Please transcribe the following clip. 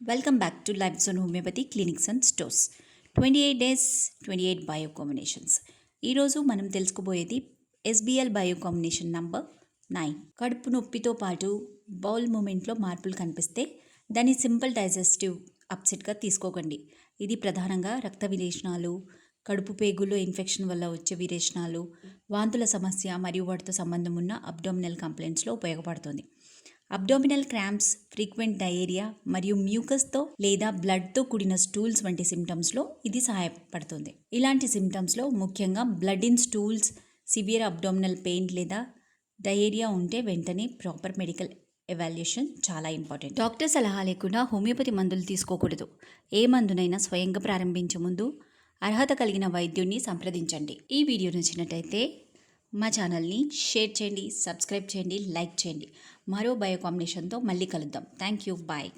Welcome back to life zone homeopathy clinics and stores. 28 days 28 bio combinations. ఈరోజు మనం తెలుసుకోబోయేది SBL bio combination number 9. కడుపు నొప్పితో పాటు bowl మూమెంట్లో మార్పులు కనిపిస్తే దాన్ని సింపుల్ డైజెస్టివ్ అప్సెట్గా తీసుకోకండి. ఇది ప్రధానంగా రక్త విరేచనాలు, కడుపు పేగుల్లో ఇన్ఫెక్షన్ వల్ల వచ్చే విరేచనాలు, వాంతుల సమస్య మరియు వాటితో సంబంధం ఉన్న అబ్డామినల్ కంప్లైంట్స్లో ఉపయోగపడుతుంది. అబ్డామినల్ క్రాంప్స్, ఫ్రీక్వెంట్ డయేరియా మరియు మ్యూకస్తో లేదా బ్లడ్తో కూడిన స్టూల్స్ వంటి సిమ్టమ్స్లో ఇది సహాయపడుతుంది. ఇలాంటి సిమ్టమ్స్లో ముఖ్యంగా blood in stools, severe abdominal pain లేదా డయేరియా ఉంటే వెంటనే ప్రాపర్ మెడికల్ ఎవాల్యుయేషన్ చాలా ఇంపార్టెంట్. డాక్టర్ సలహా లేకుండా హోమియోపతి మందులు తీసుకోకూడదు. ఏ మందునైనా స్వయంగా ప్రారంభించే ముందు అర్హత కలిగిన వైద్యుడిని సంప్రదించండి. ఈ వీడియో నచ్చినట్టయితే మా ఛానల్ని షేర్ చేయండి, సబ్స్క్రైబ్ చేయండి, లైక్ చేయండి. మరో బయో కాంబినేషన్తో మళ్ళీ కలుద్దాం. Thank you, bye.